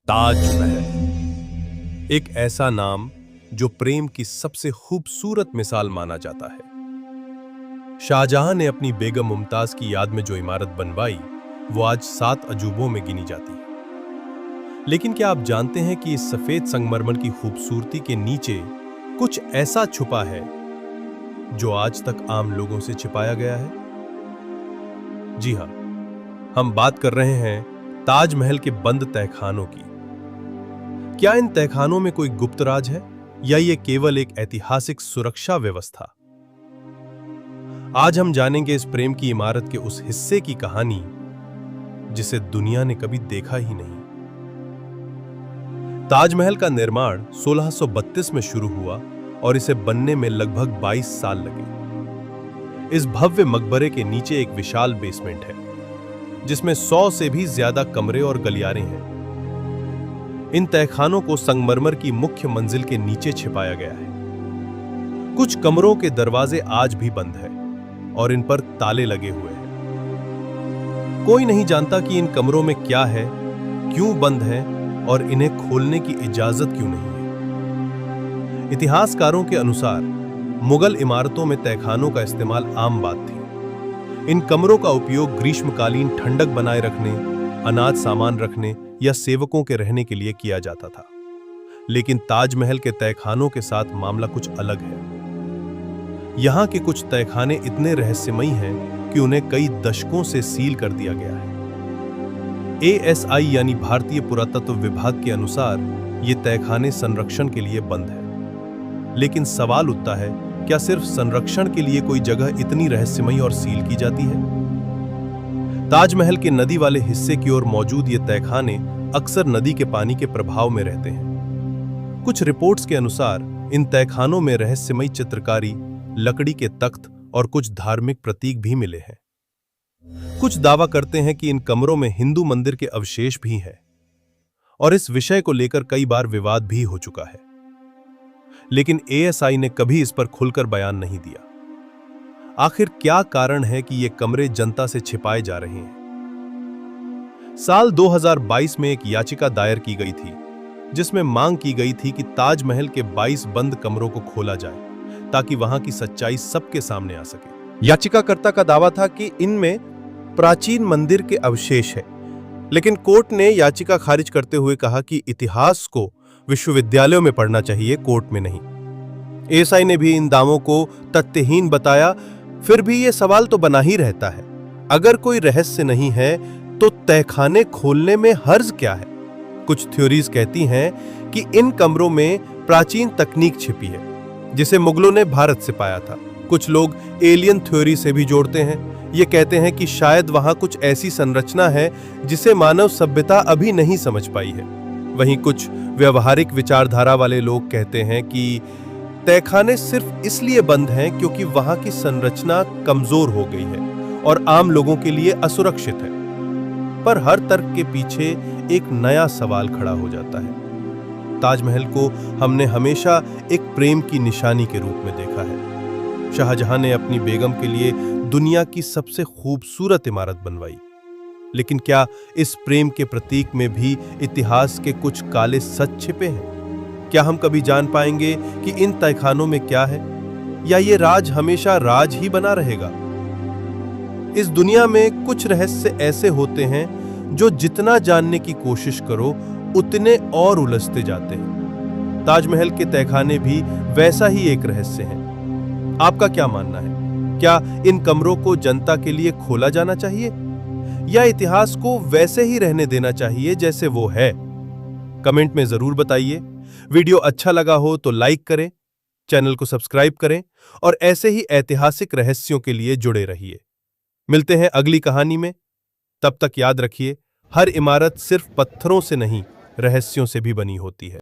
ताजमहल एक ऐसा नाम जो प्रेम की सबसे खूबसूरत मिसाल माना जाता है। शाहजहां ने अपनी बेगम मुमताज की याद में जो इमारत बनवाई वो आज 7 अजूबों में गिनी जाती है। लेकिन क्या आप जानते हैं कि इस सफेद संगमरमर की खूबसूरती के नीचे कुछ ऐसा छुपा है जो आज तक आम लोगों से छिपाया गया है? जी हां, हम बात कर रहे हैं ताजमहल के बंद तहखानों की। क्या इन तहखानों में कोई गुप्त राज है या ये केवल एक ऐतिहासिक सुरक्षा व्यवस्था? आज हम जानेंगे इस प्रेम की इमारत के उस हिस्से की कहानी जिसे दुनिया ने कभी देखा ही नहीं। ताजमहल का निर्माण 1632 में शुरू हुआ और इसे बनने में लगभग 22 साल लगे। इस भव्य मकबरे के नीचे एक विशाल बेसमेंट है जिसमें 100 से भी ज्यादा कमरे और गलियारे हैं। इन तहखानों को संगमरमर की मुख्य मंजिल के नीचे छिपाया गया है। कुछ कमरों के दरवाजे आज भी बंद हैं और इन पर ताले लगे हुए हैं। कोई नहीं जानता कि इन कमरों में क्या है, क्यों बंद है और इन्हें खोलने की इजाजत क्यों नहीं है। इतिहासकारों के अनुसार मुगल इमारतों में तहखानों का इस्तेमाल आम बात थी। इन कमरों का उपयोग ग्रीष्मकालीन ठंडक बनाए रखने, अनाज सामान रखने या सेवकों के रहने के लिए किया जाता था। लेकिन ताजमहल के तहखानों के साथ मामला कुछ अलग है। यहां के कुछ तहखाने इतने रहस्यमयी हैं कि उन्हें कई दशकों से सील कर दिया गया है। ASI यानी भारतीय पुरातत्व विभाग के अनुसार ये तहखाने संरक्षण के लिए बंद है। लेकिन सवाल उठता है, क्या सिर्फ संरक्षण के लिए कोई जगह इतनी रहस्यमयी और सील की जाती है? ताजमहल के नदी वाले हिस्से की ओर मौजूद ये तहखाने अक्सर नदी के पानी के प्रभाव में रहते हैं। कुछ रिपोर्ट्स के अनुसार इन तहखानों में रहस्यमयी चित्रकारी, लकड़ी के तख्त और कुछ धार्मिक प्रतीक भी मिले हैं। कुछ दावा करते हैं कि इन कमरों में हिंदू मंदिर के अवशेष भी हैं और इस विषय को लेकर कई बार विवाद भी हो चुका है। लेकिन ASI ने कभी इस पर खुलकर बयान नहीं दिया। आखिर क्या कारण है कि ये कमरे जनता से छिपाए जा रहे हैं? साल 2022 में एक याचिका दायर की गई थी जिसमें मांग की गई थी कि ताजमहल के 22 बंद कमरों को खोला जाए ताकि वहां की सच्चाई सबके सामने आ सके। याचिकाकर्ता का दावा था कि इनमें प्राचीन मंदिर के अवशेष हैं, लेकिन कोर्ट ने याचिका खारिज करते हुए कहा कि इतिहास को विश्वविद्यालयों में पढ़ना चाहिए, कोर्ट में नहीं। ASI ने भी इन दावों को तथ्यहीन बताया। फिर भी ये सवाल तो बना ही रहता है, अगर कोई रहस्य नहीं है तो तहखाने खोलने में हर्ज क्या है? कुछ थ्योरीज कहती हैं कि इन कमरों में प्राचीन तकनीक छिपी है जिसे मुगलों ने भारत से पाया था। कुछ लोग एलियन थ्योरी से भी जोड़ते हैं। ये कहते हैं कि शायद वहां कुछ ऐसी संरचना है जिसे मानव सभ्यता अभी नहीं समझ पाई है। वहीं कुछ व्यवहारिक विचारधारा वाले लोग कहते हैं कि तहखाने सिर्फ इसलिए बंद हैं क्योंकि वहां की संरचना कमजोर हो गई है और आम लोगों के लिए असुरक्षित है। पर हर तर्क के पीछे एक नया सवाल खड़ा हो जाता है। ताजमहल को हमने हमेशा एक प्रेम की निशानी के रूप में देखा है। शाहजहां ने अपनी बेगम के लिए दुनिया की सबसे खूबसूरत इमारत बनवाई, लेकिन क्या इस प्रेम के प्रतीक में भी इतिहास के कुछ काले सच छिपे हैं? क्या हम कभी जान पाएंगे कि इन तहखानों में क्या है, या ये राज हमेशा राज ही बना रहेगा? इस दुनिया में कुछ रहस्य ऐसे होते हैं जो जितना जानने की कोशिश करो उतने और उलझते जाते हैं। ताजमहल के तहखाने भी वैसा ही एक रहस्य है। आपका क्या मानना है? क्या इन कमरों को जनता के लिए खोला जाना चाहिए या इतिहास को वैसे ही रहने देना चाहिए जैसे वो है? कमेंट में जरूर बताइए। वीडियो अच्छा लगा हो तो लाइक करें, चैनल को सब्सक्राइब करें और ऐसे ही ऐतिहासिक रहस्यों के लिए जुड़े रहिए। मिलते हैं अगली कहानी में। तब तक याद रखिए, हर इमारत सिर्फ पत्थरों से नहीं, रहस्यों से भी बनी होती है।